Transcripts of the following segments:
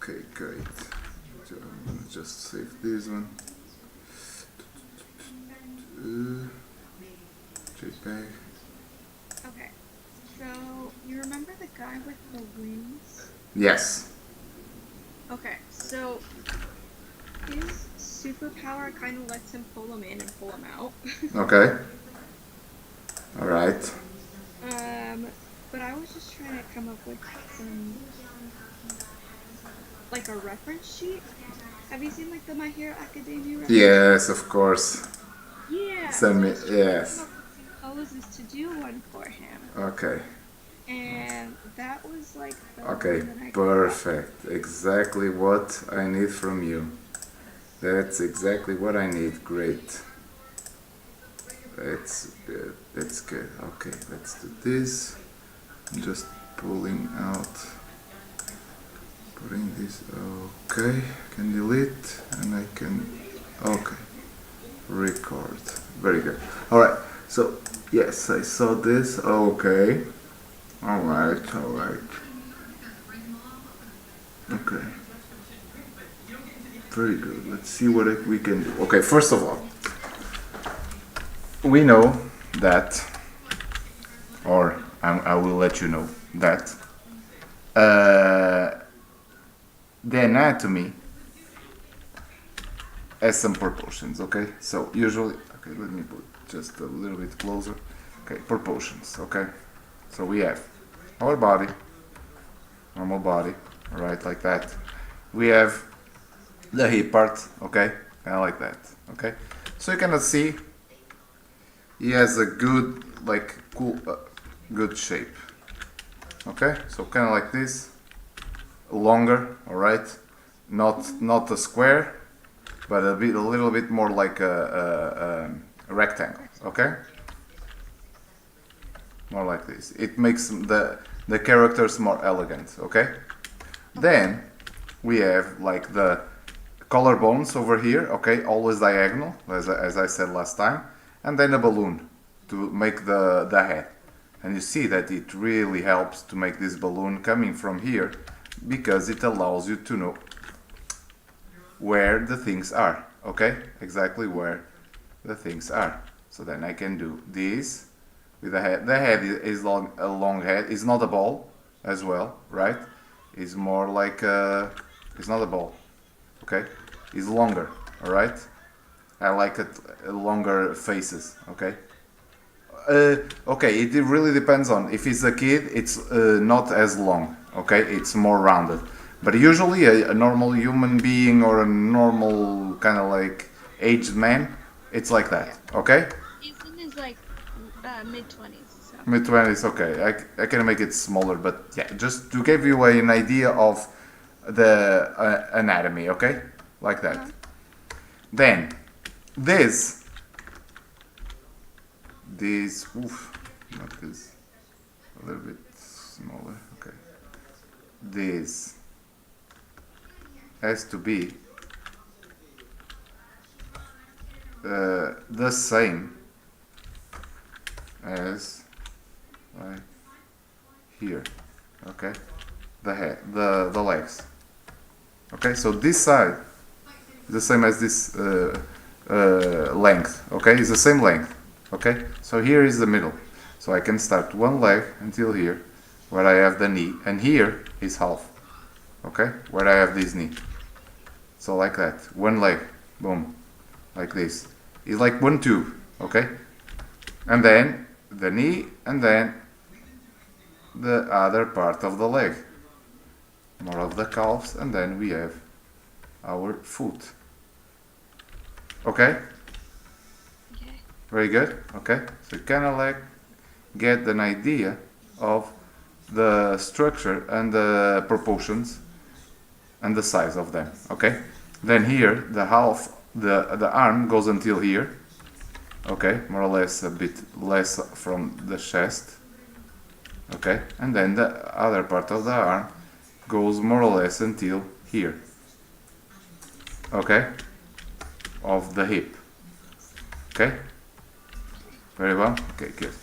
Okay, great. I'm gonna just save this one. JPEG. Okay, so you remember the guy with the wings? Yes. Okay, so his superpower kind of lets him pull him in and pull him out. Okay. All right. But I was just trying to come up with some, like a reference sheet. Have you seen like the My Hero Academia reference Yes, of course. sheet? Yeah, so Send I me. was trying to come Yes. up with some poses to do one for him. Okay. And that was like the Okay. one that I got. Perfect. Exactly what I need from you. That's exactly what I need. Great. That's good. That's good. Okay, let's do this. I'm just pulling out. Putting this. Okay. Can delete and I can. Okay. Record. Very good. All right. So yes, I saw this. Okay. All right. All right. Okay. Very good. Let's see what we can do. Okay. First of all, we know that, or I will let you know that the anatomy has some proportions. Okay. So usually, okay. Let me put just a little bit closer. Okay. Proportions. Okay. So we have our body, normal body, all right, like that. We have the hip part, okay, kind of like that, okay. So you cannot see he has a good, like, cool, good shape, okay. So kind of like this, longer, all right, not a square, but a little bit more like a rectangle, okay. More like this. It makes the characters more elegant, okay? Then we have like the collarbones over here, okay, always diagonal, as I said last time, and then a balloon to make the head. And you see that it really helps to make this balloon coming from here because it allows you to know where the things are, okay? Exactly where the things are. So then I can do this with the head. The head is long, a long head. It's not a ball as well, right? It's more like it's not a ball, okay? It's longer, all right? I like it longer faces, okay? Okay, it really depends on if it's a kid. It's not as long, okay? It's more rounded. But usually a normal human being or a normal kind of like aged man, it's like that, okay? He's in his like mid-20s, so. Mid-20s, okay. I can make it smaller, but yeah, just to give you an idea of the anatomy, okay? Like that. Then, this, oof, not this, a little bit smaller, okay. This has to be the same as right here, okay, the head, the legs, okay. So this side is the same as this length, okay, it's the same length, okay. So here is the middle, so I can start one leg until here where I have the knee, and here is half, okay, where I have this knee. So like that, one leg, boom, like this. It's like one tube, okay, and then the knee, and then the other part of the leg, more of the calves, and then we have our foot. Okay? Okay. Very good. Okay? So kind of like get an idea of the structure and the proportions and the size of them. Okay? Then here, the arm goes until here. Okay? More or less a bit less from the chest. Okay? And then the other part of the arm goes more or less until here. Okay? Of the hip. Okay? Very well? Okay, good.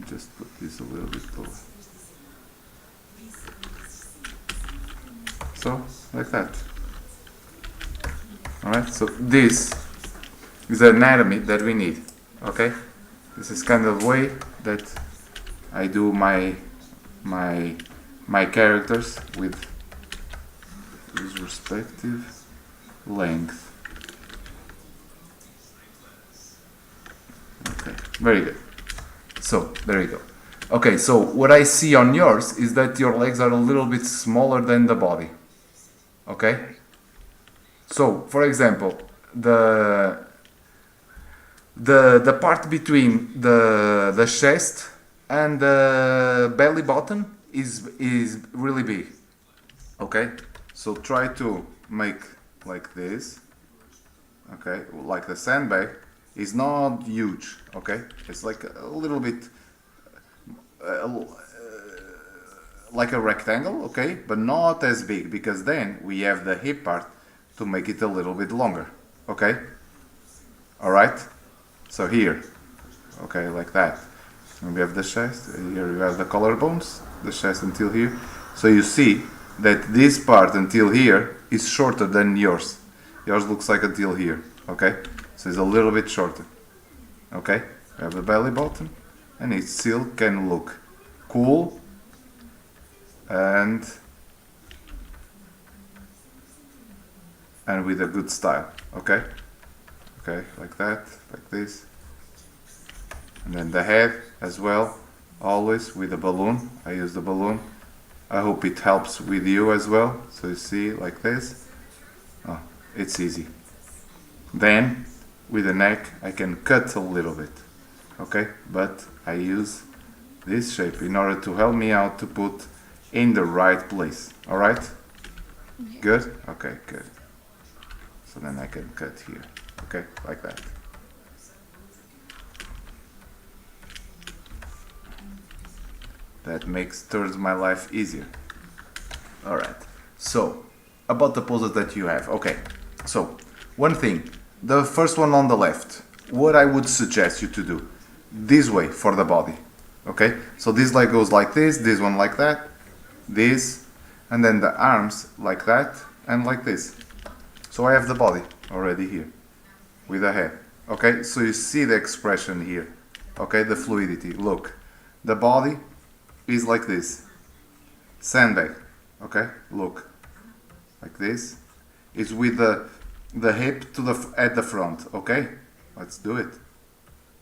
Just put this a little bit lower. So, like that. Alright, so this is the anatomy that we need. Okay? This is kind of way that I do my characters with his respective length. Okay, very good. So, there you go. Okay, so what I see on yours is that your legs are a little bit smaller than the body. Okay? So, for example, the part between the chest and the belly button is really big. Okay? So try to make like this. Okay? Like the sandbag is not huge. Okay? It's like a little bit like a rectangle, okay, but not as big, because then we have the hip part to make it a little bit longer. Okay? Alright? So here, okay, like that. And we have the chest, here we have the collarbones, the chest until here. So you see that this part until here is shorter than yours. Yours looks like until here, okay? So it's a little bit shorter. Okay? We have the belly button, and it still can look cool and with a good style. Okay? Okay, like that, like this. And then the head as well, always with a balloon. I use the balloon. I hope it helps with you as well. So you see, like this. Oh, it's easy. Then, with the neck, I can cut a little bit. Okay, but I use this shape in order to help me out to put in the right place. Alright? Okay. Good? Okay, good. So then I can cut here. Okay, like that. That turns my life easier. Alright, so about the poses that you have. Okay, so one thing, the first one on the left, what I would suggest you to do, this way for the body. Okay, so this leg goes like this one like that, this, and then the arms like that and like this. So I have the body already here with the head. Okay, so you see the expression here. Okay, the fluidity. Look, the body is like this. Sandbag. Okay, look, like this. It's with the hip to at the front. Okay, let's do it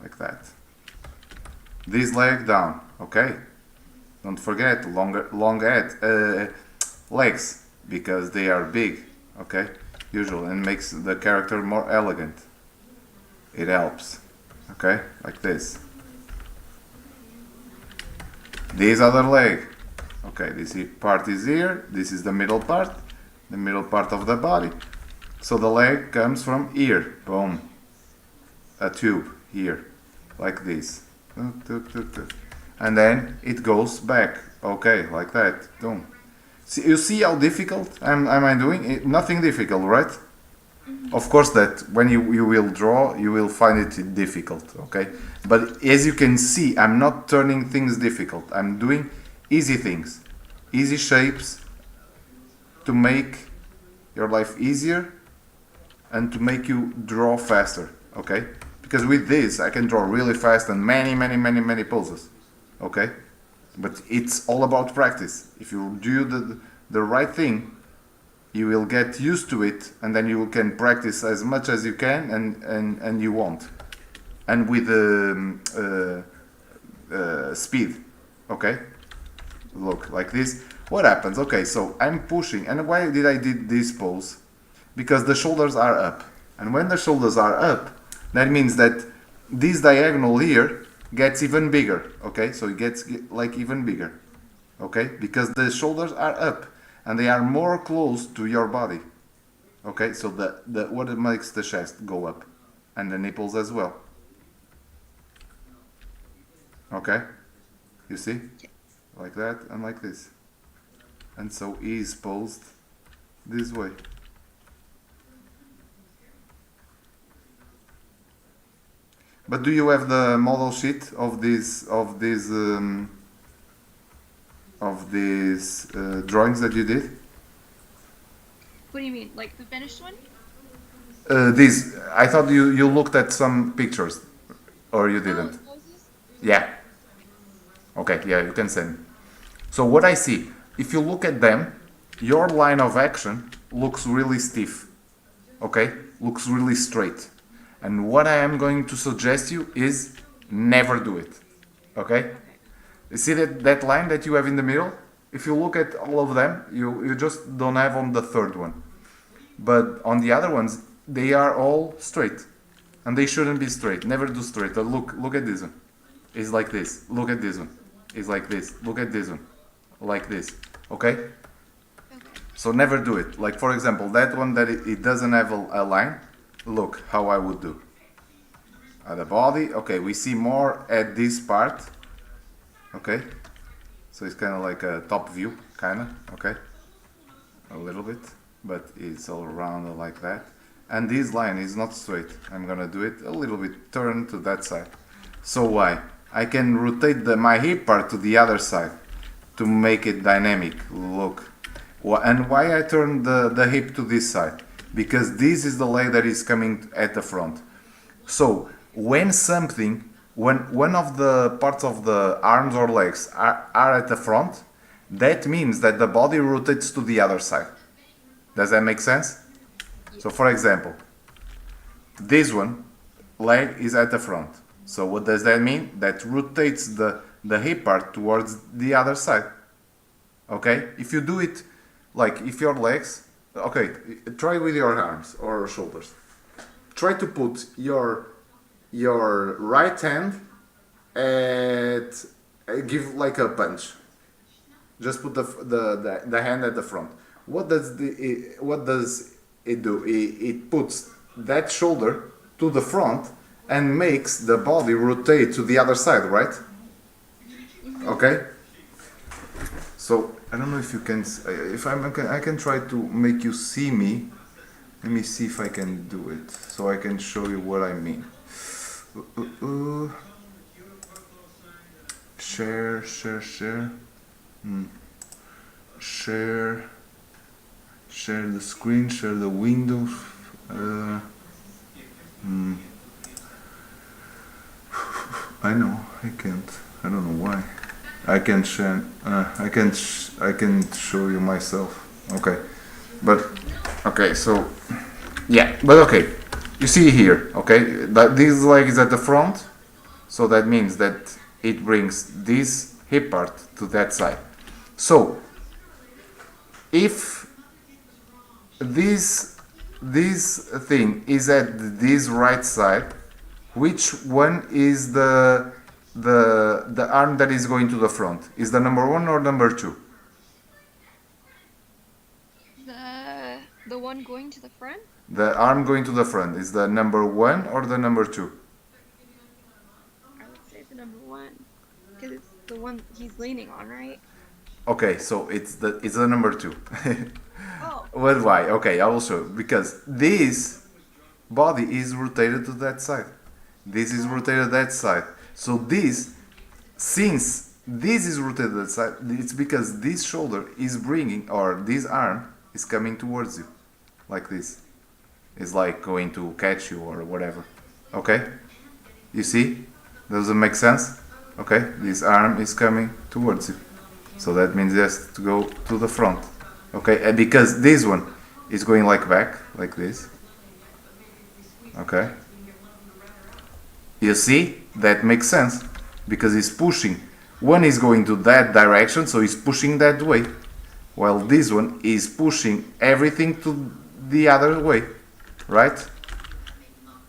like that. This leg down. Okay, don't forget long legs, because they are big. Okay, usual, and makes the character more elegant. It helps. Okay, like this. This other leg. Okay, this part is here. This is the middle part of the body. So the leg comes from here. Boom. A tube here, like this. And then it goes back. Okay, like that. Boom. See, you see how difficult am I doing? Nothing difficult, right? Of course that when you will draw, you will find it difficult, okay? But as you can see, I'm not turning things difficult. I'm doing easy things, easy shapes to make your life easier and to make you draw faster, okay? Because with this, I can draw really fast and many poses, okay? But it's all about practice. If you do the right thing, you will get used to it, and then you can practice as much as you can and you want. And with speed, okay? Look, like this. What happens? Okay, so I'm pushing, and why did I did this pose? Because the shoulders are up. And when the shoulders are up, that means that this diagonal here gets even bigger, okay? So it gets like even bigger, okay? Because the shoulders are up and they are more close to your body, okay? So the what makes the chest go up, and the nipples as well, okay? You see, like that and like this, and so he is posed this way. But do you have the model sheet of these drawings that you did? What do you mean? Like the finished one? This, I thought you looked at some pictures, or you didn't. Moses? Yeah. Okay, yeah, you can send. So what I see, if you look at them, your line of action looks really stiff. Okay? Looks really straight. And what I am going to suggest you is never do it. Okay? Okay. You see that line that you have in the middle? If you look at all of them, you just don't have on the third one. But on the other ones, they are all straight. And they shouldn't be straight. Never do straight. Look at this one. It's like this. Look at this one. It's like this. Look at this one. Like this. Okay? Okay. So never do it. Like for example, that one that it doesn't have a line. Look how I would do. At the body. Okay, we see more at this part. Okay? So it's kind of like a top view. Kind of. Okay? A little bit. But it's all around like that. And this line is not straight. I'm gonna do it a little bit, turn to that side. So why? I can rotate my hip part to the other side to make it dynamic. Look. And why I turn the hip to this side? Because this is the leg that is coming at the front. So when one of the parts of the arms or legs are at the front, that means that the body rotates to the other side. Does that make sense? So for example, this one leg is at the front. So what does that mean? That rotates the hip part towards the other side. Okay? If you do it like if your legs, okay, try with your arms or shoulders. Try to put your right hand at give like a punch. Just put the hand at the front. What does it do? It puts that shoulder to the front and makes the body rotate to the other side, right? Okay. So I don't know if you can. I can try to make you see me. Let me see if I can do it, so I can show you what I mean. Share. Share the screen, share the window. I know, I can't. I don't know why. I can share. I can show you myself. Okay, but okay. So yeah, but okay. You see here, okay, that this leg is at the front, so that means that it brings this hip part to that side. So if this thing is at this right side, which one is the arm that is going to the front? Is the number 1 or number 2? The one going to the front? The arm going to the front is the number 1 or the number 2? I would say the number 1, because it's the one he's leaning on, right? Okay, so it's the number 2. Oh. Well, why? Okay, I will show you. Because this body is rotated to that side. This is rotated that side. So since this is rotated that side, it's because this shoulder is bringing, or this arm is coming towards you, like this. It's like going to catch you or whatever. Okay? You see? Does it make sense? Okay? This arm is coming towards you. So that means it has to go to the front. Okay? And because this one is going like back, like this. Okay? You see? That makes sense. Because he's pushing. One is going to that direction, so he's pushing that way. While this one is pushing everything to the other way. Right?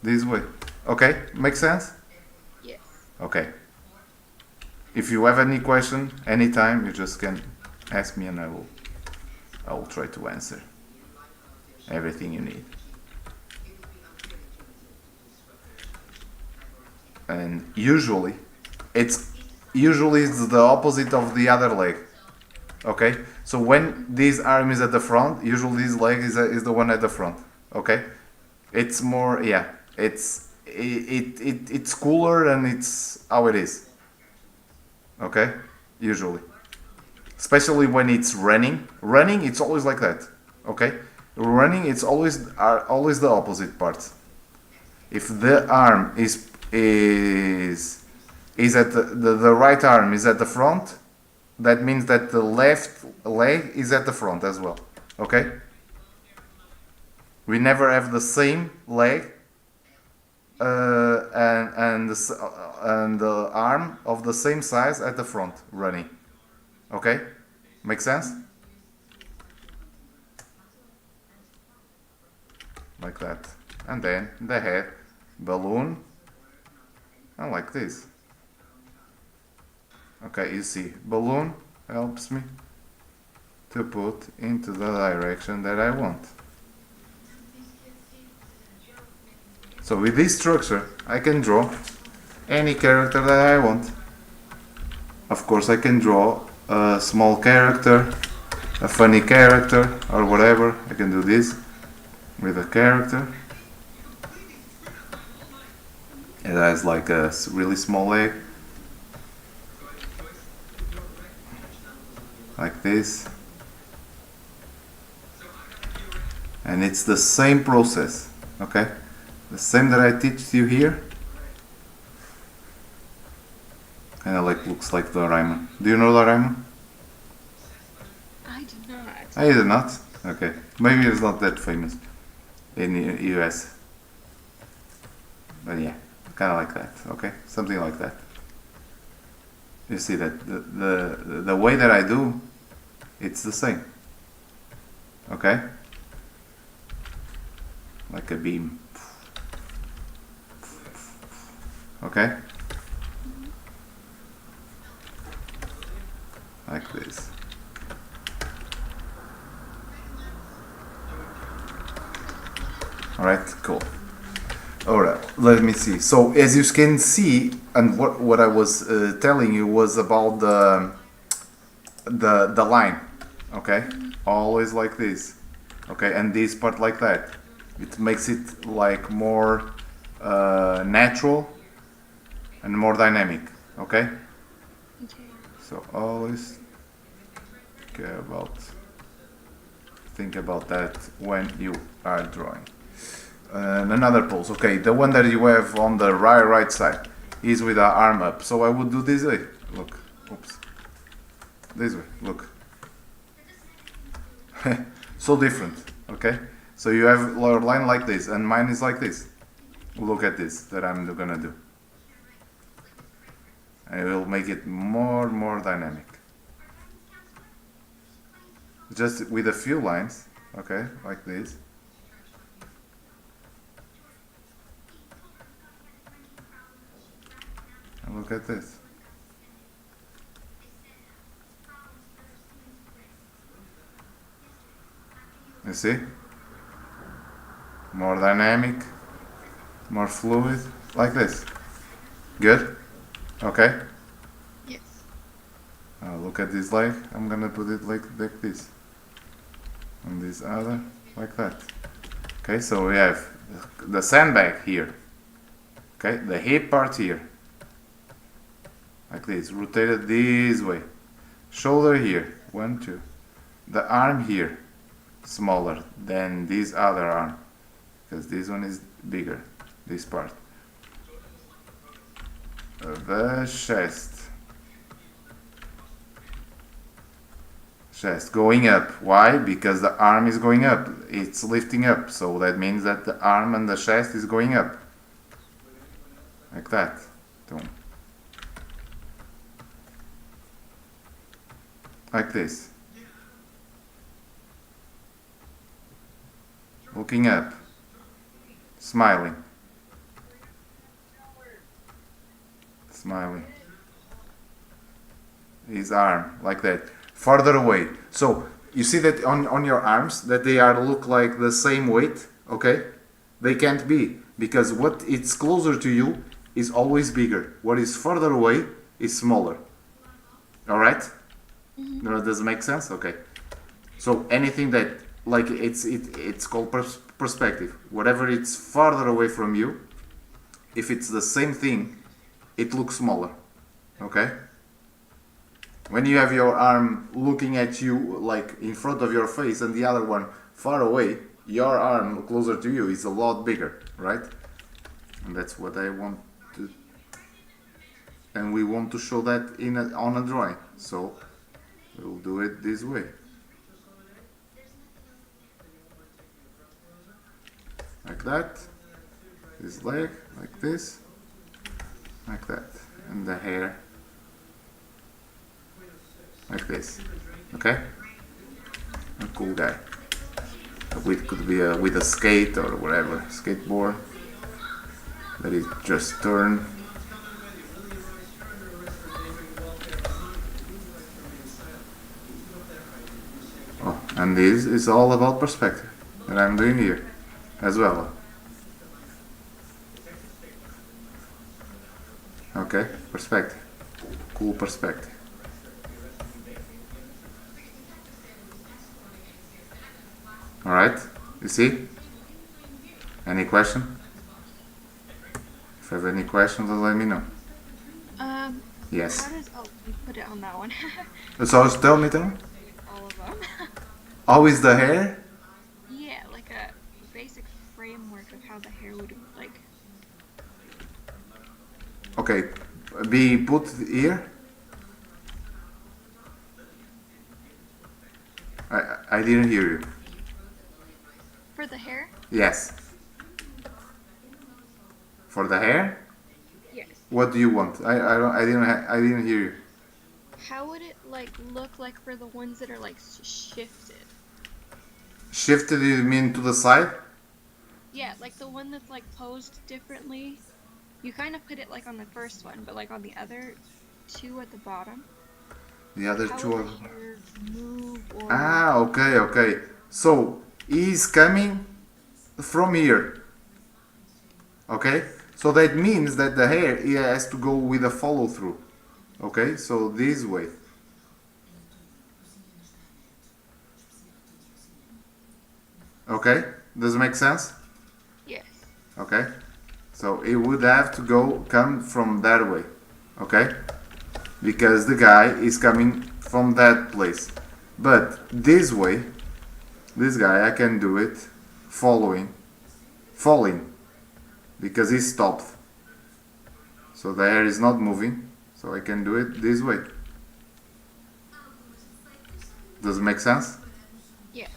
This way. Okay? Make sense? Yes. Okay. If you have any question, anytime, you just can ask me and I will try to answer everything you need. And usually it's the opposite of the other leg. Okay? So when this arm is at the front, usually this leg is the one at the front. Okay? It's more, yeah, it's cooler and it's how it is. Okay? Usually. Especially when it's running. Running, it's always like that. Okay? Running, it's always the opposite part. If the arm is at the right arm is at the front, that means that the left leg is at the front as well. Okay? We never have the same leg and the arm of the same size at the front running. Okay? Make sense? Like that. And then the head, balloon, and like this. Okay, you see, balloon helps me to put into the direction that I want. So with this structure, I can draw any character that I want. Of course, I can draw a small character, a funny character, or whatever. I can do this with a character. It has like a really small leg. Like this. And it's the same process, okay? The same that I teach you here. Kinda like looks like Doraemon. Do you know Doraemon? I do not. I do not? Okay. Maybe it's not that famous in the US. But yeah, kinda like that, okay? Something like that. You see that the way that I do, it's the same. Okay? Like a beam. Okay? Like this. Alright, cool. Alright, let me see. So as you can see, and what I was telling you was about the line. Okay? Always like this. Okay, and this part like that. It makes it like more natural and more dynamic. Okay? Okay. So always think about that when you are drawing. And another pose. Okay, the one that you have on the right side is with the arm up. So I would do this way. Look. Oops. This way. Look. So different. Okay? So you have your line like this, and mine is like this. Look at this that I'm gonna do. And it will make it more dynamic. Just with a few lines, okay, like this. And look at this. You see? More dynamic, more fluid, like this. Good? Okay? Yes. Look at this leg. I'm gonna put it like this. And this other, like that. Okay, so we have the sandbag here. Okay, the hip part here. Like this, rotated this way. Shoulder here, 1, 2. The arm here, smaller than this other arm. Because this one is bigger, this part. The chest. Chest going up. Why? Because the arm is going up. It's lifting up. So that means that the arm and the chest is going up. Like that. Boom. Like this. Looking up. Smiling. Smiling. His arm, like that. Farther away. So you see that on your arms that they are look like the same weight, okay? They can't be, because what it's closer to you is always bigger. What is further away is smaller. All right? No, does it make sense? Okay. So anything that like it's called perspective. Whatever it's farther away from you, if it's the same thing, it looks smaller. Okay? When you have your arm looking at you like in front of your face and the other one far away, your arm closer to you is a lot bigger, right? And that's what I want to, and we want to show that on a drawing, so we'll do it this way. Like that, this leg, like this, like that, and the hair, like this, okay? A cool guy. It could be with a skate or whatever, skateboard, that is just turn. Oh, and this is all about perspective that I'm doing here as well. Okay, perspective, cool perspective. Alright, you see? Any question? If you have any questions, let me know. Yes. How does, oh, you put it on that one. So tell me. All of them. How is the hair? Yeah, like a basic framework of how the hair would, like... Okay, be put here. I didn't hear you. For the hair? Yes. For the hair? Yes. What do you want? I didn't hear you. How would it, like, look like for the ones that are, like, shifted? Shifted, you mean to the side? Yeah, like the one that's, like, posed differently. You kind of put it, like, on the first one, but, like, on the other two at the bottom. The other How two would are... the hair move or... Ah, okay. So, he's coming from here. Okay? So that means that the hair has to go with a follow through. Okay? So this way. Okay? Does it make sense? Yes. Okay? So it would have to come from that way. Okay? Because the guy is coming from that place. But this way, this guy, I can do it falling, because he stopped. So the hair is not moving, so I can do it this way. Does it make sense? Yes.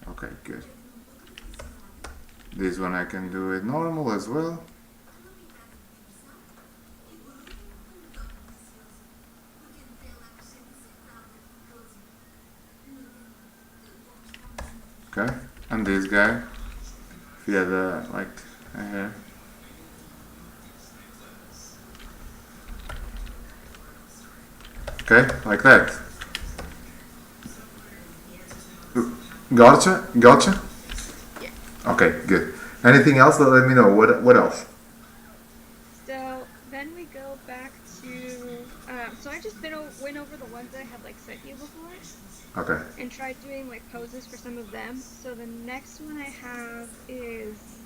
Okay, good. This one I can do it normal as well. Okay, and this guy, if he had like a hair. Okay, like that. Gotcha? Yeah. Okay, good. Anything else? Let me know. What else? So then we go back to. So I just went over the ones that I had like set you before. Okay. And tried doing like poses for some of them. So the next one I have is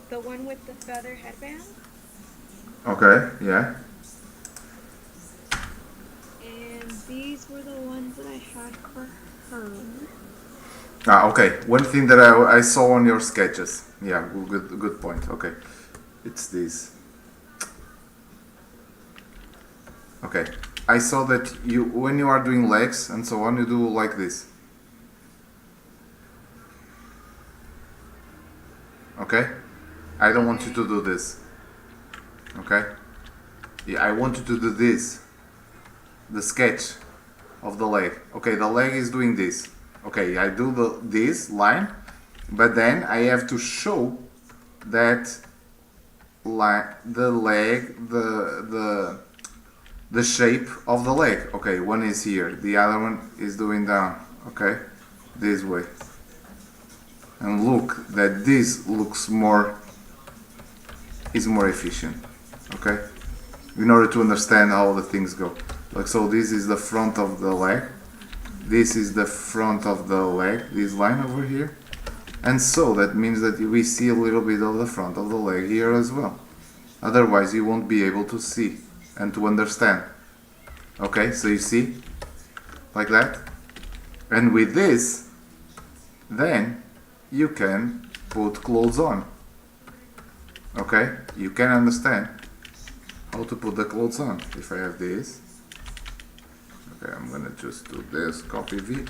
the one with the feather headband. Okay, yeah. And these were the ones that I had for her. Ah, okay. One thing that I saw on your sketches. Yeah, good point. Okay. It's this. Okay. I saw that when you are doing legs and so on, you do like this. Okay? I don't want you to do this. Okay? Yeah, I want you to do this. The sketch of the leg. Okay, the leg is doing this. Okay, I do this line, but then I have to show that the leg, the shape of the leg. Okay, one is here, the other one is doing down. Okay, this way. And look that this looks is more efficient. Okay, in order to understand how the things go. Like so, this is the front of the leg. This is the front of the leg. This line over here. And so that means that we see a little bit of the front of the leg here as well. Otherwise, you won't be able to see and to understand. Okay, so you see, like that. And with this, then you can put clothes on. Okay, you can understand how to put the clothes on. If I have this, okay, I'm gonna just do this, copy V.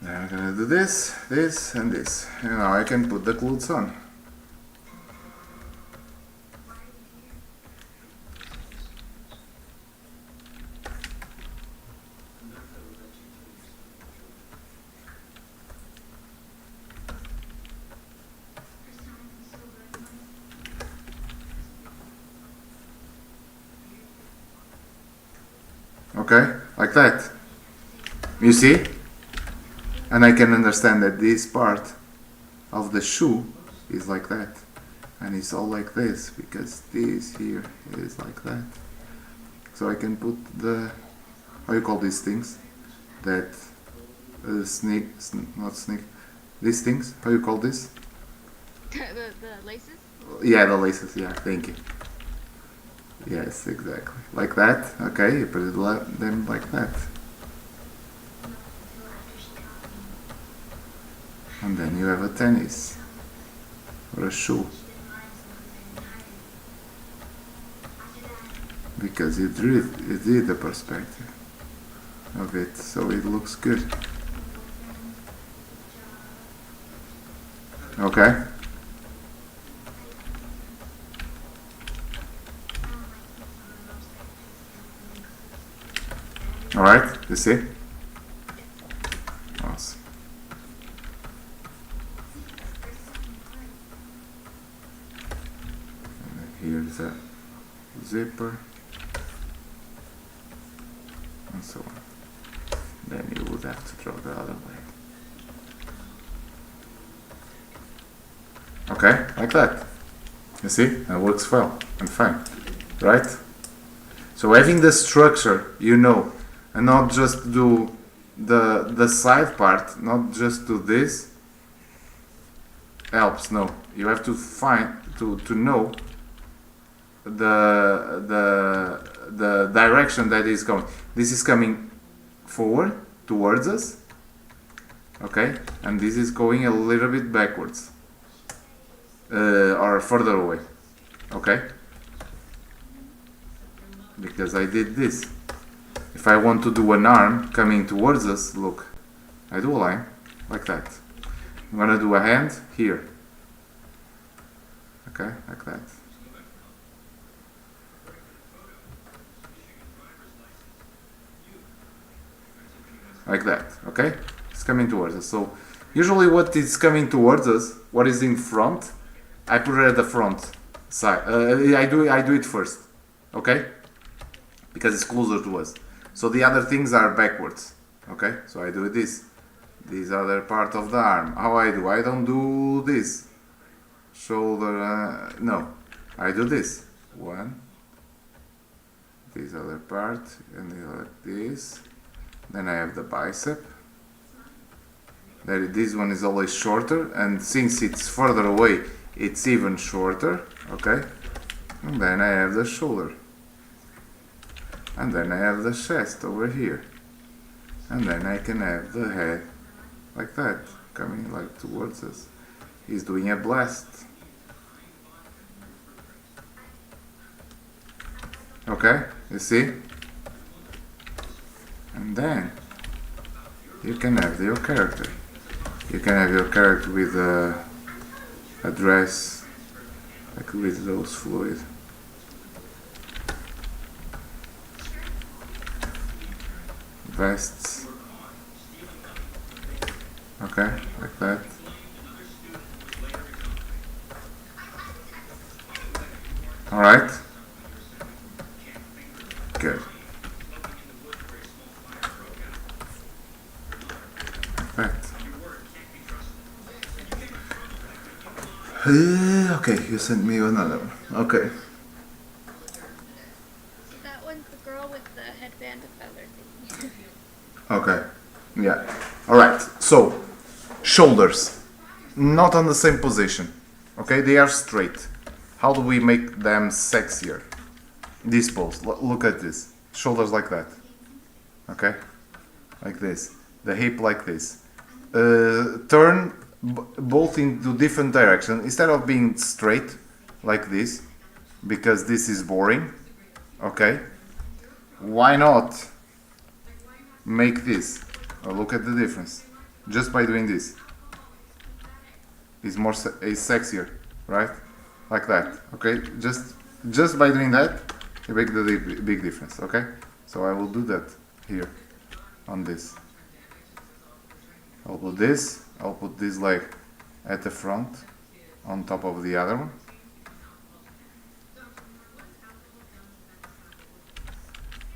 Then I'm gonna do this, this, and this, and now I can put the clothes on. Okay, like that. You see? And I can understand that this part of the shoe is like that. And it's all like this, because this here is like that. So I can put the, how you call these things? That not sneak, these things, how you call this? the laces? Yeah, the laces, yeah, thank you. Yes, exactly. Like that, okay, you put them like that. And then you have a tennis or a shoe. Because you did the perspective of it, so it looks good. Okay? Alright, you see? Awesome. And then here's a zipper. And so on. Then you would have to draw the other way. Okay, like that. You see? That works well and fine. Right? So having the structure, you know, and not just do the side part, not just do this, helps. No, you have to find to know the direction that is going. This is coming forward towards us, okay, and this is going a little bit backwards or further away, okay, because I did this. If I want to do an arm coming towards us, look, I do a line like that. I'm gonna do a hand here, okay, like that. Like that, okay? It's coming towards us. So usually what is coming towards us, what is in front, I put it at the front side. I do it first, okay? Because it's closer to us. So the other things are backwards, okay? So I do this other part of the arm. How I do? I don't do this. Shoulder, no. I do this. One. This other part, and like this. Then I have the bicep. This one is always shorter, and since it's further away, it's even shorter, okay? And then I have the shoulder. And then I have the chest over here. And then I can have the head like that, coming like towards us. He's doing a blast. Okay, you see? And then you can have your character. You can have your character with a dress, like with those fluid. Vests. Okay, like that. Alright. Good. Right. Okay, you sent me another one. Okay. That one's the girl with the headband of feather thingy. Okay. Yeah. Alright, so shoulders. Not on the same position. Okay, they are straight. How do we make them sexier? This pose. Look at this. Shoulders like that. Okay? Like this. the hip like this. Turn both into different directions instead of being straight like this, because this is boring. Okay, why not make this? Look at the difference just by doing this. It's more it's sexier, right? Like that. Okay, just by doing that you make the big difference. Okay, so I will do that here on this. I'll put this leg at the front on top of the other one.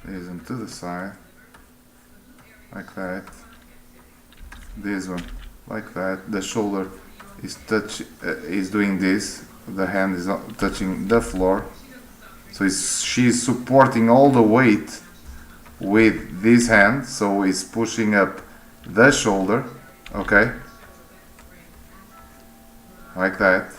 This one to the side, like that. This one, like that. The shoulder is doing this. The hand is not touching the floor, so she's supporting all the weight with this hand. So it's pushing up the shoulder. Okay, like that.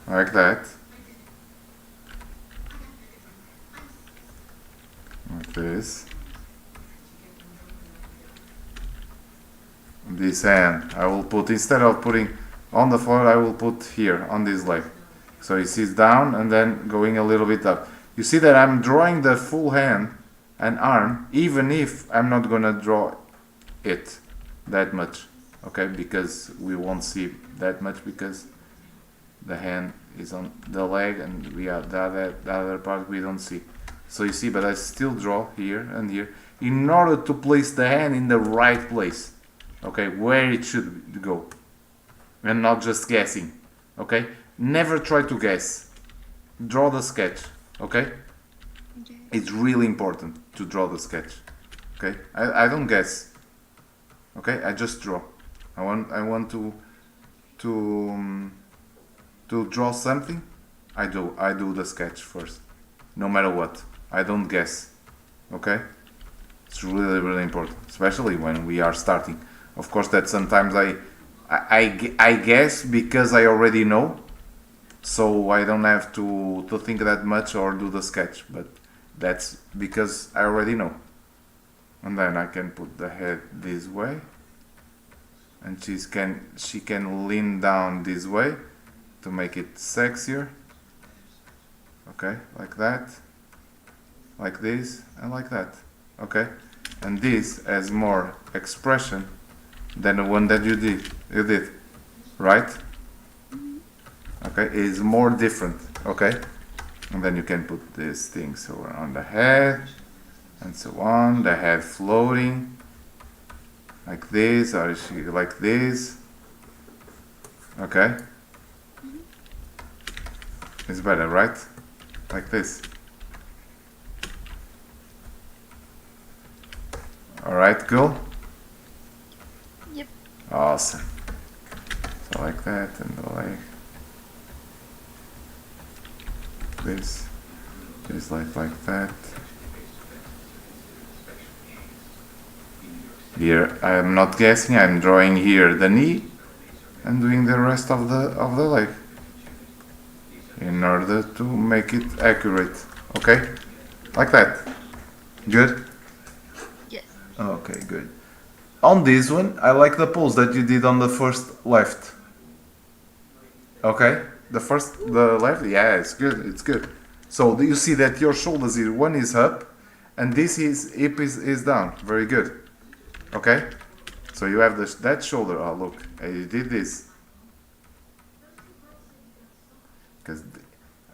Like that. Like this. This hand I will put, instead of putting on the floor, I will put here on this leg. So it sits down and then going a little bit up. You see that I'm drawing the full hand and arm, even if I'm not gonna draw it that much. Okay, because we won't see that much because the hand is on the leg and we have the other part we don't see. So you see, but I still draw here and here in order to place the hand in the right place. Okay, where it should go, and not just guessing. Okay, never try to guess. Draw the sketch. Okay, it's really important to draw the sketch. Okay, I don't guess. Okay, I just draw. I want to draw something. I do the sketch first, no matter what. I don't guess. Okay, it's really important, especially when we are starting. Of course, that sometimes I guess because I already know, so I don't have to think that much or do the sketch. But that's because I already know. And then I can put the head this way, and she can lean down this way to make it sexier. Okay, like that, like this, and like that. Okay, and this has more expression than the one that you did, right? Okay, it's more different. Okay, and then you can put these things on the head and so on. The head floating like this, or like this. Okay, it's better, right? Like this. All right, cool. Yep. Awesome. So like that, and like this, just like that. Here I am not guessing. I'm drawing here the knee and doing the rest of the leg in order to make it accurate. Okay, like that. Good. Yes. Okay, good. On this one, I like the pose that you did on the first left. Okay, the left, yeah, it's good, it's good. So do you see that your shoulders here, one is up, and this hip is down. Very good. Okay, so you have that shoulder. Oh, look, you did this. Because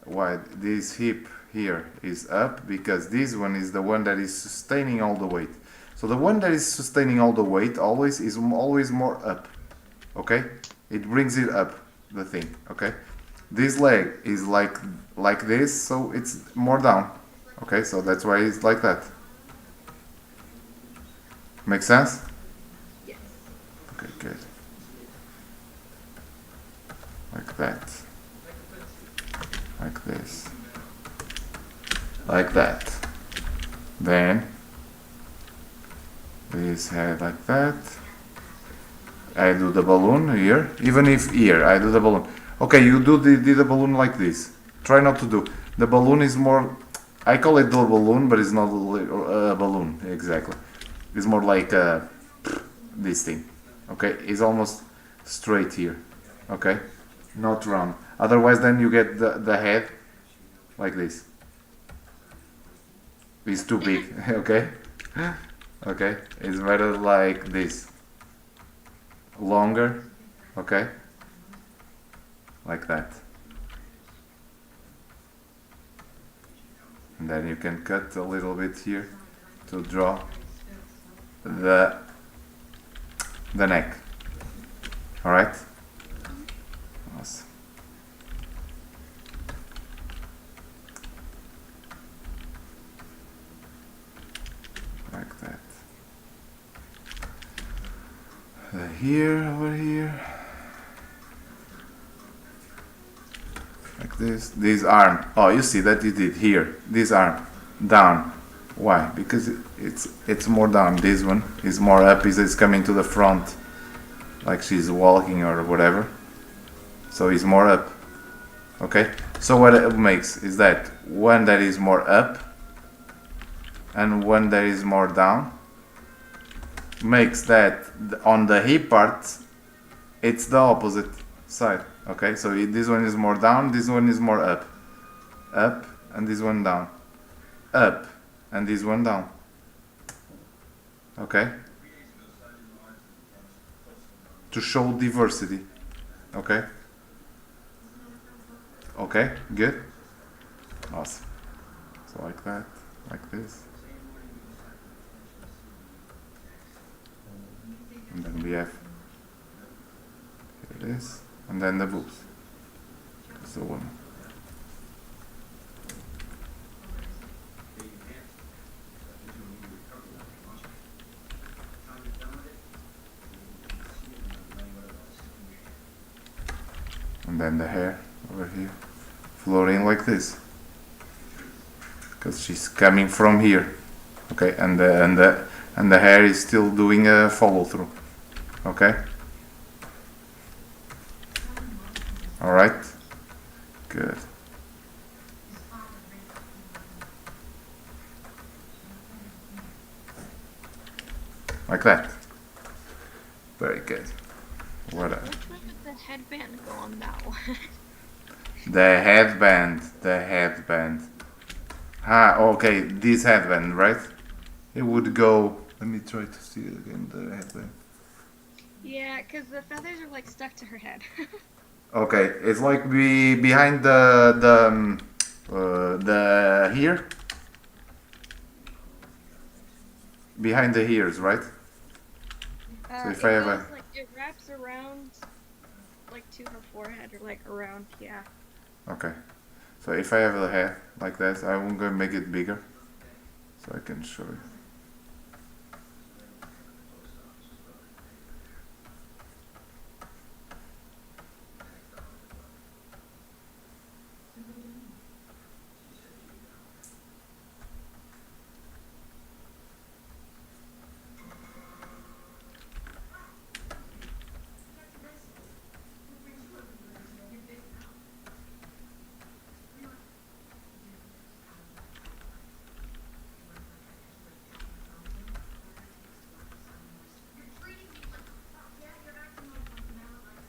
why this hip here is up? Because this one is the one that is sustaining all the weight. So the one that is sustaining all the weight is always more up. Okay, it brings it up, the thing. Okay, this leg is like this, so it's more down. Okay, so that's why it's like that. Make sense? Yes. Okay, good. Like that. Like this. Like that. Then this head like that. I do the balloon here. Even if here I do the balloon. Okay, you did the balloon like this. Try not to do. The balloon is more. I call it the balloon, but it's not a balloon exactly. It's more like this thing. Okay, it's almost straight here. Okay, not round. Otherwise, then you get the head like this. It's too big. Okay, okay. It's better like this. Longer. Okay, like that. And then you can cut a little bit here to draw the neck. All right. Awesome. Like that. Here, over here. Like this. This arm. Oh, you see that you did here. This arm down. Why? Because it's more down. This one is more up. It's coming to the front, like she's walking or whatever. So it's more up. Okay. So what it makes is that one that is more up and one that is more down makes that on the hip part it's the opposite side. Okay, so this one is more down, this one is more up, up, and this one down, up, and this one down. Okay, to show diversity. Okay, okay, good, awesome. So like that, like this. And then we have here it is, and then the boobs. It's the woman. And then the hair over here, floating like this, because she's coming from here. Okay, and the hair is still doing a follow through. Okay. All right. Good. Like that. Very good. What? Which way would the headband go on that one? The headband. The headband. Ah, okay. This headband, right? It would go. Let me try to see it again. The headband. Yeah, because the feathers are like stuck to her head. Okay, it's like behind the here, behind the ears, right? So if I have a like, it wraps around like to her forehead or like around, yeah. okay, so if I have the hair like that, I'm gonna make it bigger, so I can show you.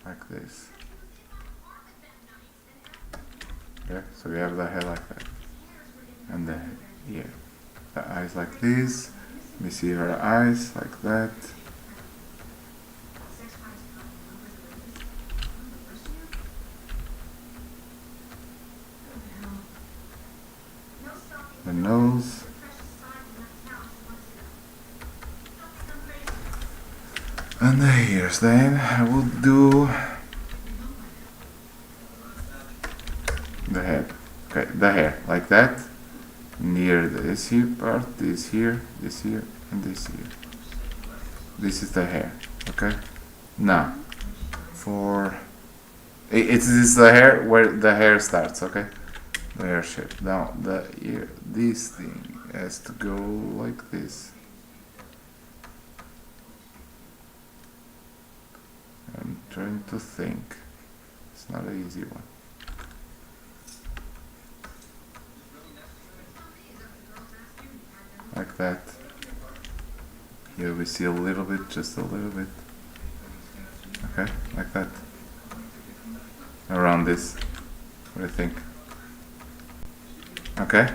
Like this. Okay, so we have the hair like that, and the ear, the eyes like this. We see her eyes like that. The nose. And the ears. Then I will do the head. Okay, the hair like that. Near this here part, this here, and this here. This is the hair. Okay. Now, for this is the hair where the hair starts. Okay, the hair shape. Now the ear. This thing has to go like this. I'm trying to think. It's not an easy one. Like that. Here we see a little bit, just a little bit. Okay, like that. Around this. What do you think? Okay,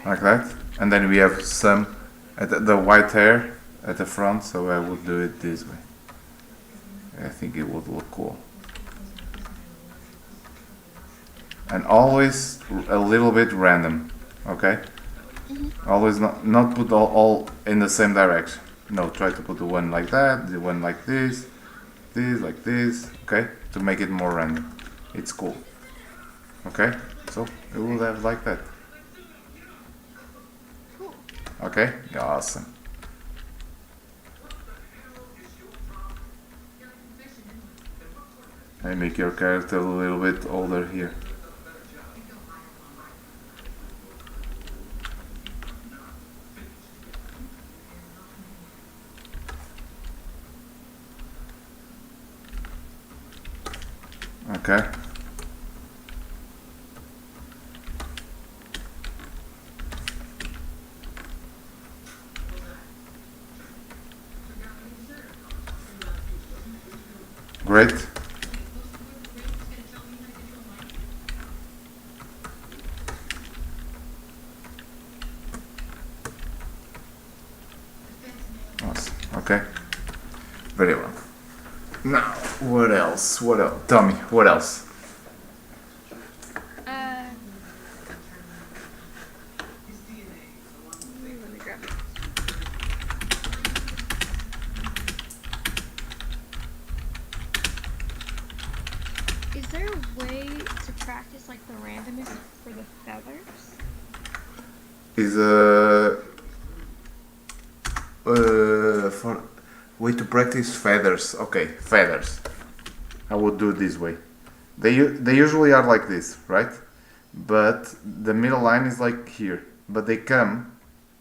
like that. And then we have some at the white hair at the front, so I will do it this way. I think it would look cool. And always a little bit random, okay? Always not put all in the same direction. No, try to put the one like that, the one like this like this, okay? To make it more random. It's cool. Okay? So it will have like that. Cool. Okay? Awesome. I make your character a little bit older here. Okay. Great. Awesome. Okay. Very well. Now, what else? What else? Tell me, what else? Let me grab it. Is there a way to practice like the randomness for the feathers? Is for way to practice feathers. Okay, feathers. I would do it this way. They usually are like this, right? But the middle line is like here. But they come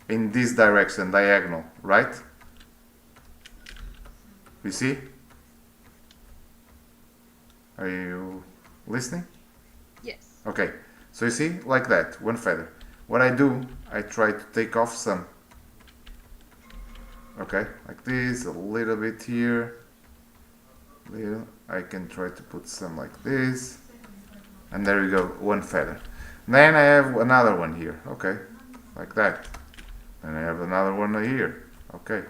in this direction, diagonal, right? You see? Are you listening? Yes. Okay, so you see, like that, one feather. What I do, I try to take off some. Okay, like this, a little bit here. Little. I can try to put some like this. And there we go, one feather. Then I have another one here, okay, like that. And I have another one here, okay.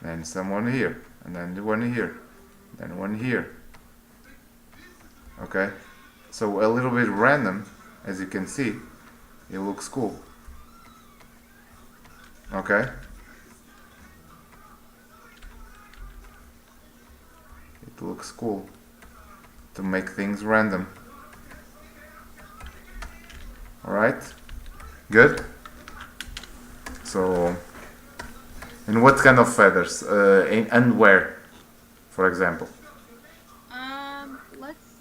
Then someone here, and then one here, then one here. Okay, so a little bit random, as you can see. It looks cool. Okay. It looks cool to make things random. Alright? Good? So, and what kind of feathers? And where, for example? Let's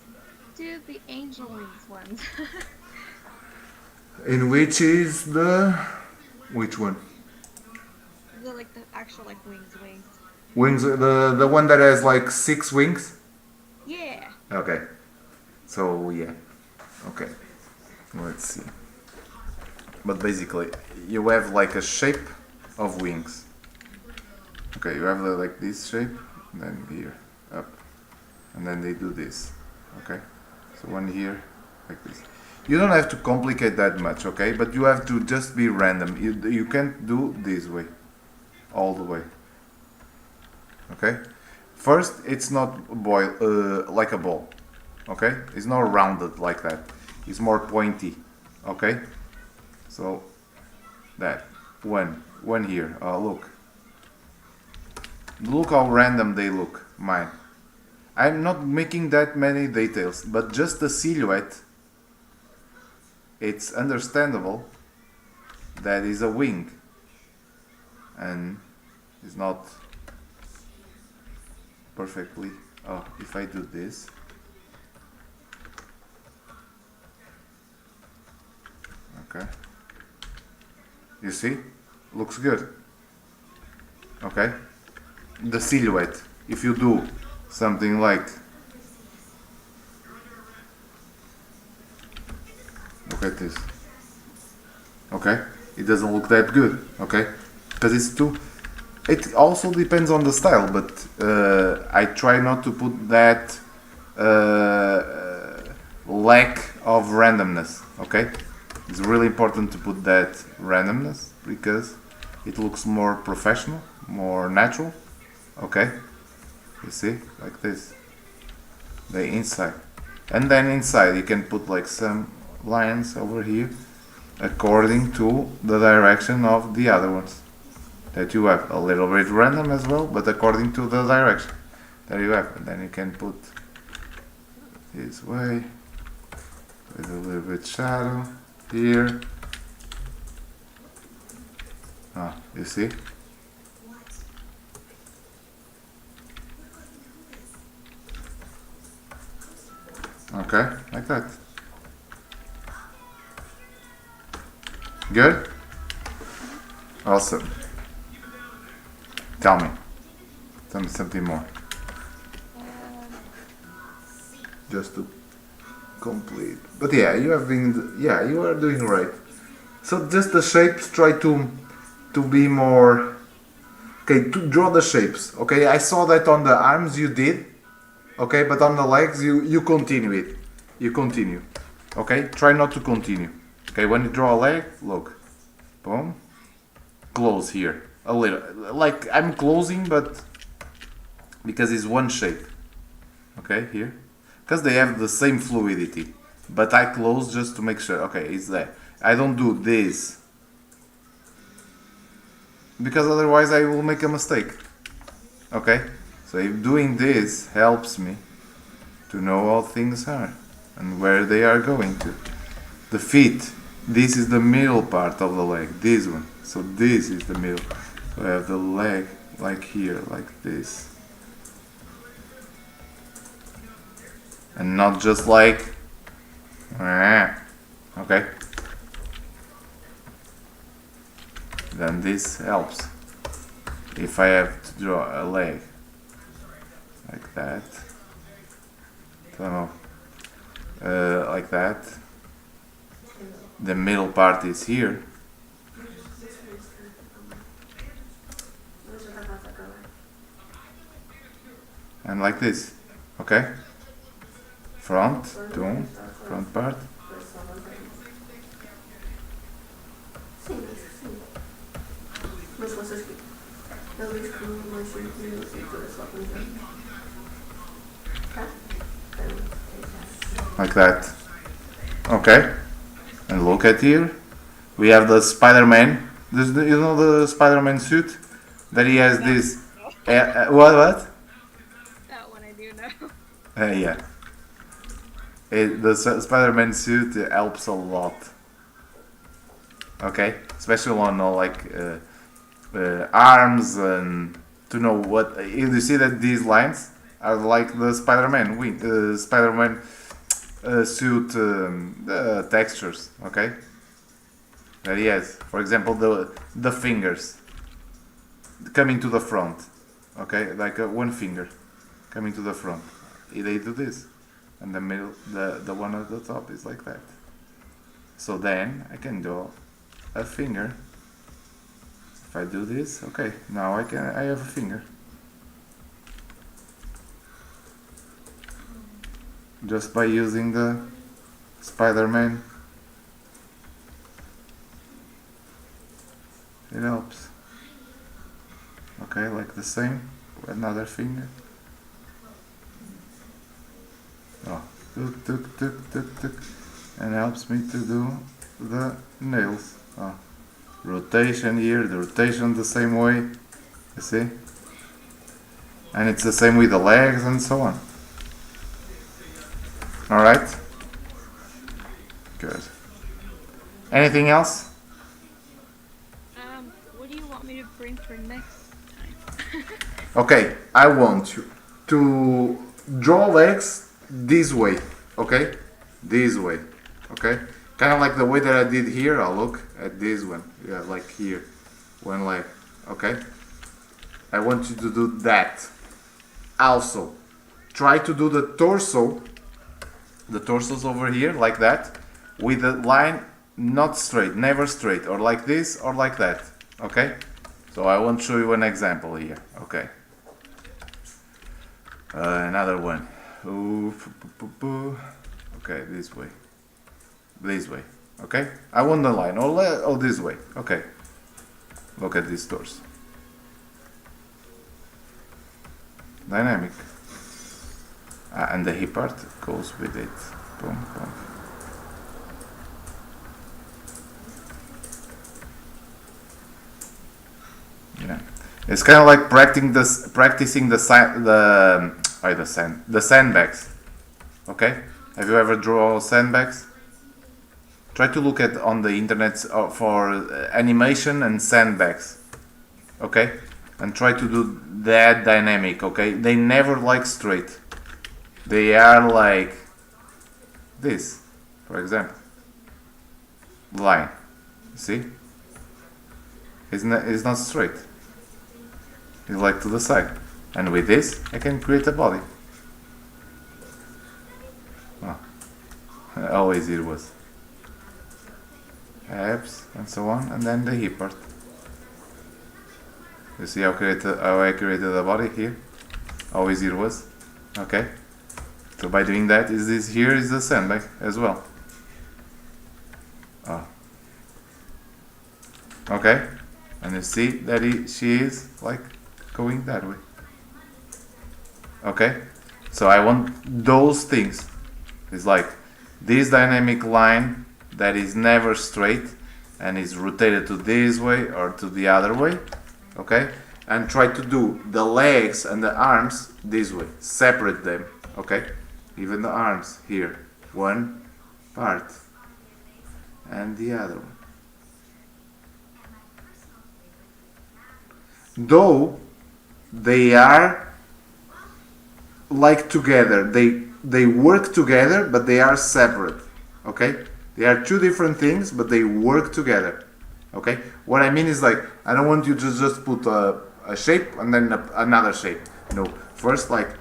do the angel wings ones. In which is the... Which one? the actual wings. Wings, the one that has like 6 wings? Yeah. Okay. So, yeah. Okay. Let's see. But basically, you have like a shape of wings. Okay, you have like this shape, then here, up. And then they do this. Okay? So one here, like this. You don't have to complicate that much, okay? But you have to just be random. You can't do this way. All the way. Okay? First, it's not like a ball. Okay? It's not rounded like that. It's more pointy. Okay? So, that. One here. Look. Look how random they look. Mine. I'm not making that many details, but just the silhouette. It's understandable that is a wing. And it's not perfectly. Oh, if I do this. Okay. You see? Looks good. Okay? The silhouette. If you do something like at this. Okay, it doesn't look that good. Okay, because it's too. It also depends on the style, but I try not to put that lack of randomness. Okay, it's really important to put that randomness because it looks more professional, more natural. Okay, you see, like this, the inside, and then inside you can put like some lines over here according to the direction of the other ones that you have. A little bit random as well, but according to the direction that you have. And then you can put this way with a little bit shadow here. You see? Okay, like that. Good? Awesome. Tell me something more. Just to complete. But yeah, you are doing right. So just the shapes, try to be more. Okay, to draw the shapes. Okay, I saw that on the arms you did. Okay, but on the legs you continue it. You continue. Okay, try not to continue. Okay, when you draw a leg, look. Boom. Close here. A little. Like I'm closing, but because it's one shape. Okay, here. Because they have the same fluidity. But I close just to make sure. Okay, it's there. I don't do this. Because otherwise I will make a mistake. Okay? So if doing this helps me to know how things are and where they are going to. The feet. This is the middle part of the leg. This one. So this is the middle. So I have the leg like here, like this. And not just like, okay? Then this helps. If I have to draw a leg like that, so like that, the middle part is here. And like this, okay? Front part. Like that. Okay. And look at here. We have the Spider-Man. You know the Spider-Man suit? That he has this... what? That one I do know. Yeah. The Spider-Man suit helps a lot. Okay? Especially on arms and to know what... You see that these lines are like the Spider-Man suit textures, okay? That he has. For example, the fingers coming to the front, okay? Like one finger coming to the front. They do this, and the middle, the one at the top is like that. So then I can do a finger. If I do this, okay, now I have a finger. Just by using the Spider-Man, it helps. Okay, like the same, another finger. Oh, tuk, and helps me to do the nails. Oh, rotation here, the rotation the same way, you see? And it's the same with the legs and so on. Alright? Good. Anything else? What do you want me to bring for next time? Okay, I want you to draw legs this way, okay? This way, okay? Kind of like the way that I did here. I'll look at this one. Yeah, like here. One leg, okay? I want you to do that. Also, try to do the torso. The torso's over here, like that. with the line not straight, never straight, or like this or like that. Okay? So I want to show you an example here. Okay. Another one. Okay, this way. This way. Okay? I want the line. Or this way. Okay. Look at these doors. Dynamic. And the hip part goes with it. Boom, boom. Yeah. It's kind of like practicing the sandbags. Okay? Have you ever drawn sandbags? Try to look at on the internet for animation and sandbags. Okay? And try to do that dynamic. Okay? They never like straight. They are like this, for example. Line. See? It's not straight. It's like to the side. And with this, I can create a body. Oh. How easy it was. Abs and so on, and then the hip part. You see how I created a body here? How easy it was? Okay. So by doing that, here is the sandbag as well. Oh. Okay. And you see that she is like going that way. Okay. So I want those things. It's like this dynamic line that is never straight and is rotated to this way or to the other way. Okay. And try to do the legs and the arms this way. Separate them. Okay. Even the arms here, one part and the other one. Though they are like together, they work together, but they are separate. Okay, they are two different things, but they work together. Okay, what I mean is like I don't want you to just put a shape and then another shape. No, first like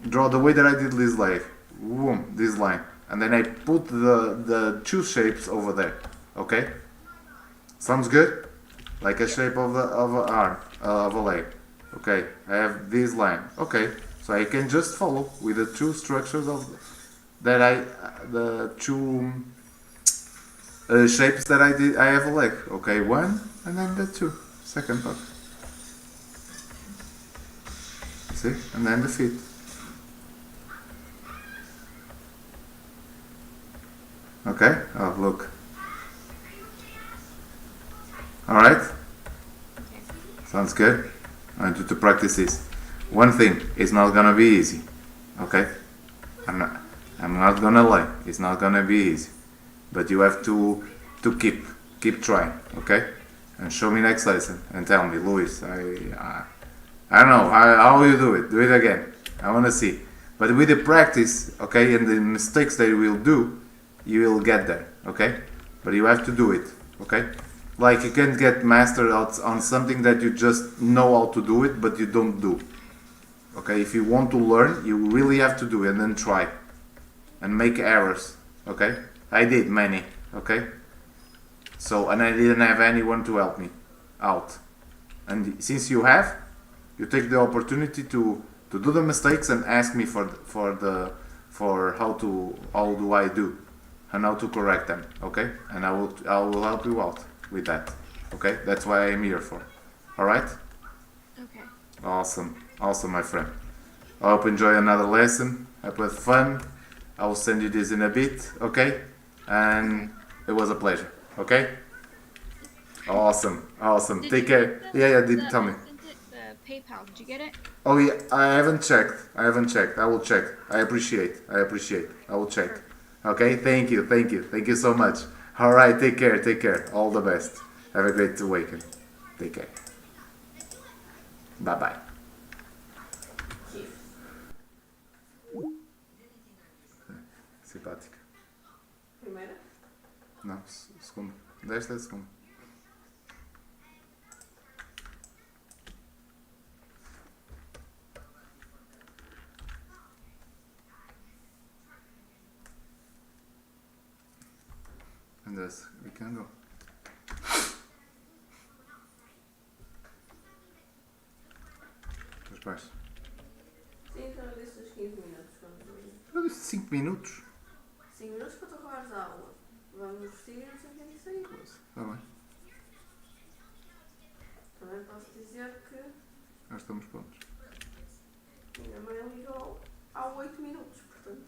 draw the way that I did this, like boom, this line, and then I put the two shapes over there. Okay, sounds good. Like a shape of an arm, of a leg. Okay, I have this line. Okay, so I can just follow with the two structures of the two shapes that I did. I have a leg. Okay, one and then the two, second part. See, and then the feet. Okay. Oh, look. Alright? Sounds good. I want you to practice this. One thing, it's not gonna be easy. Okay? I'm not gonna lie. It's not gonna be easy. But you have to keep trying. Okay? And show me next lesson and tell me, Luis, I don't know how you do it. Do it again. I wanna see. But with the practice, okay, and the mistakes that you will do, you will get there. Okay? But you have to do it. Okay? Like you can't get mastered on something that you just know how to do it, but you don't do. Okay, if you want to learn, you really have to do it and then try. And make errors. Okay? I did many. Okay? So, and I didn't have anyone to help me out. And since you have, you take the opportunity to do the mistakes and ask me for how do I do and how to correct them. Okay? And I will help you out with that. Okay, that's what I am here for. All right. Okay. Awesome, my friend. I hope you enjoy another lesson. I hope you had fun. I will send you this in a bit. Okay, and it was a pleasure. Okay. Awesome. Take care. Tell me. I sent it the PayPal. Did you get it? Oh yeah, I haven't checked. I will check. I appreciate. I will check. Okay. Thank you so much. All right, take care. All the best. Have a great weekend. Take care. Bye. Simpática. Primeira? Não, segunda. Desta é a segunda. Yes, we can go. Os pais. Sim, então eu disse uns 15 minutos. Vamos ver. Eu disse 5 minutos. 5 minutos para tu acabares a aula. Vamos vestir e não sei o que é isso aí. Pois, está bem. Também posso dizer que Já estamos prontos. minha mãe ligou há 8 minutos, portanto,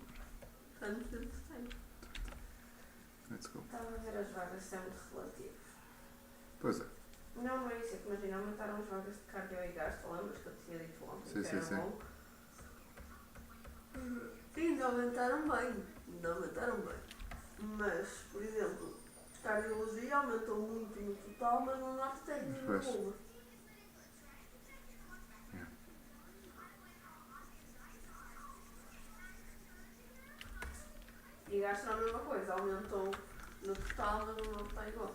estamos dentro de tempo. Let's go. Estava a ver as vagas, isso é muito relativo. Pois é. Não é isso, é que imagina, aumentaram as vagas de cardio e gasto, lembras que eu tinha dito ontem Sim, que sim, era sim. bom? E ainda aumentaram bem, Mas, por exemplo, cardiologia aumentou muito no total, mas não há técnica Pois. nenhuma. E gasto é a mesma coisa, aumentou no total, mas não está igual.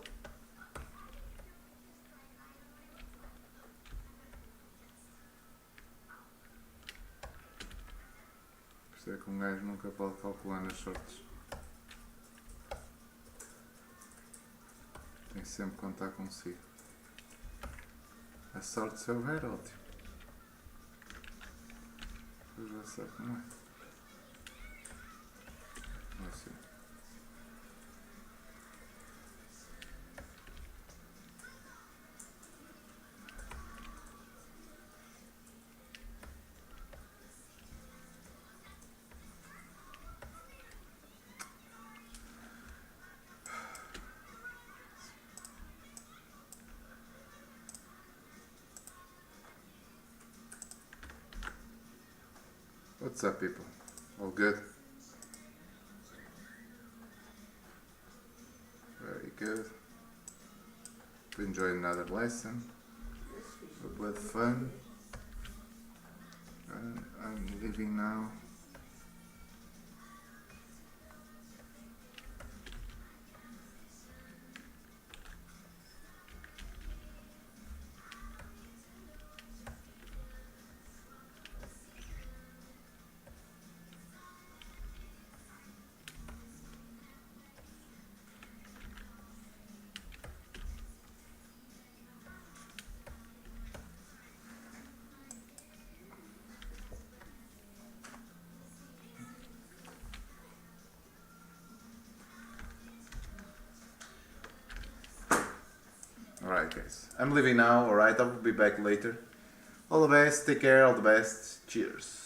Isto é que um gajo nunca pode calcular nas sortes. Tem sempre que contar consigo. A sorte se houver, ótimo. Eu já sei como é. Assim. What's up, people? All good? Very good. We enjoyed another lesson. With fun. And I'm leaving now. Alright guys, I'm leaving now, alright, I will be back later. All the best, take care, all the best, cheers.